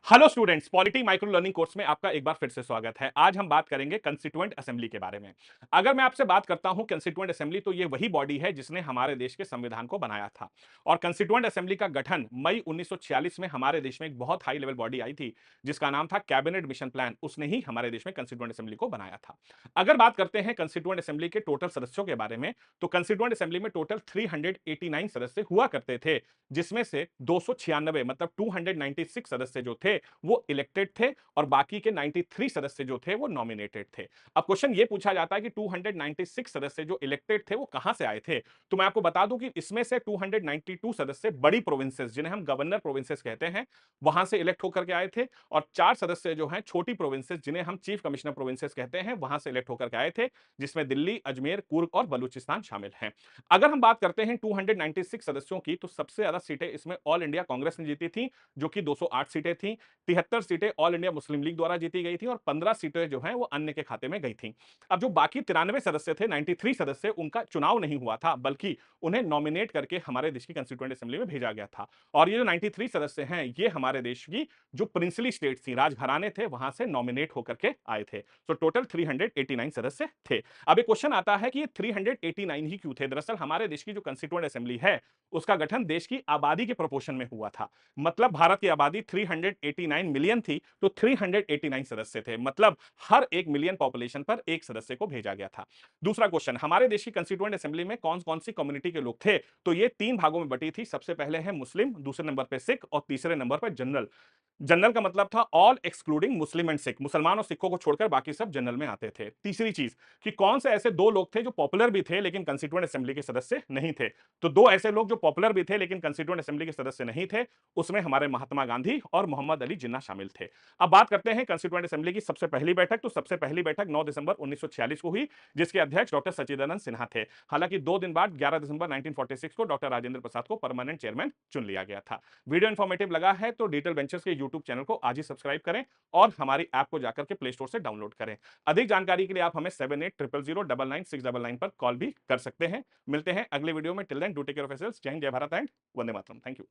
Hello students, polity micro learning course में आपका एक बार फिर से स्वागत है। आज हम बात करेंगे कंस्टिट्यूएंट असेंबली के बारे में। अगर मैं आपसे बात करता हूं कंस्टिट्यूएंट असेंबली, तो ये वही बॉडी है जिसने हमारे देश के संविधान को बनाया था। और कंस्टिट्यूएंट असेंबली का गठन मई 1946 में हमारे देश में एक बहुत हाई लेवल बॉडी आई थी जिसका नाम था कैबिनेट मिशन प्लान। उसने ही हमारे देश में कंस्टिट्यूएंट असेंबली को बनाया था। अगर बात करते हैं कंस्टिट्यूएंट असेंबली के टोटल सदस्यों के बारे में, तो कंस्टिट्यूएंट असेंबली में टोटल 389 सदस्य हुआ करते थे, जिसमें से 296 मतलब 296 सदस्य जो थे वो इलेक्टेड थे और बाकी के 93 सदस्य जो थे वो नॉमिनेटेड थे। अब क्वेश्चन ये पूछा जाता है कि 296 सदस्य जो इलेक्टेड थे वो कहां से आए थे। तो मैं आपको बता दूं कि इसमें से 292 सदस्य बड़ी प्रोविंसेस, जिन्हें हम गवर्नर प्रोविंसेस कहते हैं, वहां से इलेक्ट होकर के आए थे। और 4 सदस्य जो हैं छोटी प्रोविंसेस, जिन्हें हम चीफ कमिश्नर प्रोविंसेस कहते हैं, वहां से इलेक्ट होकर के आए थे, जिसमें दिल्ली, अजमेर, कुर्ग और बलूचिस्तान शामिल हैं। अगर हम बात करते हैं 296 सदस्यों की, तो सबसे ज्यादा सीटें इसमें ऑल इंडिया कांग्रेस ने जीती थी, जो कि 208 सीटें थी। 73 सीटें ऑल इंडिया मुस्लिम लीग द्वारा जीती गई थी और 15 सीटें जो हैं वो अन्य के खाते में गई थी। अब जो बाकी 93 सदस्य थे, 93 सदस्य, उनका चुनाव नहीं हुआ था, बल्कि उन्हें नॉमिनेट करके हमारे देश की कंस्टिट्यूएंट असेंबली में भेजा गया था। और ये जो 93 सदस्य हैं, ये हमारे देश की जो प्रिंसली स्टेट थी, राजघराने थे, वहां से नॉमिनेट होकर के आए थे। तो टोटल 389 सदस्य थे। अब एक क्वेश्चन आता है कि ये 389 ही क्यों थे। दरअसल हमारे देश की जो कंस्टिट्यूएंट असेंबली है, उसका गठन देश की आबादी के प्रोपोर्शन में हुआ था। मतलब भारत की आबादी 389 मिलियन थी, तो 389 सदस्य थे, मतलब हर 1 मिलियन पॉपुलेशन पर एक सदस्य को भेजा गया था। दूसरा क्वेश्चन, हमारे देश की कंस्टिट्यूएंट असेंबली में कौन कौन सी कम्युनिटी के लोग थे। तो ये 3 भागों में बटी थी। सबसे पहले है मुस्लिम, दूसरे नंबर पे सिख और तीसरे नंबर पर जनरल। जनरल का मतलब था all excluding Muslim and Sikh, मुसलमान और सिखों को छोड़कर बाकी सब जनरल में आते थे। तीसरी चीज कि कौन से ऐसे 2 लोग थे जो पॉपुलर भी थे लेकिन कंस्टिट्यूएंट असेंबली के सदस्य नहीं थे। तो 2 ऐसे लोग जो पॉपुलर भी थे लेकिन कंस्टिट्यूएंट असेंबली के सदस्य नहीं थे, उसमें हमारे महात्मा गांधी और मोहम्मद अली जिन्ना शामिल थे। अब बात करते हैं कंस्टिट्यूएंट असेंबली की सबसे पहली बैठक। तो सबसे पहली बैठक 9 दिसंबर 1946 को हुई, जिसके अध्यक्ष डॉक्टर सच्चिदानंद सिन्हा थे। हालांकि 2 दिन बाद 11 दिसंबर 1946 को डॉक्टर राजेंद्र प्रसाद को परमानेंट चेयरमैन चुन लिया गया था। वीडियो इंफॉर्मेटिव लगा है तो डिजिटल वेंचर्स के यूट्यूब चैनल को आज ही सब्सक्राइब करें और हमारी ऐप को जाकर के प्ले स्टोर से डाउनलोड करें। अधिक जानकारी के लिए आप हमें 7800099699 पर कॉल भी कर सकते हैं। मिलते हैं अगले वीडियो में। Till then do take care of yourselves. जय हिंद, जय Bharat and Vande Mataram. Thank you.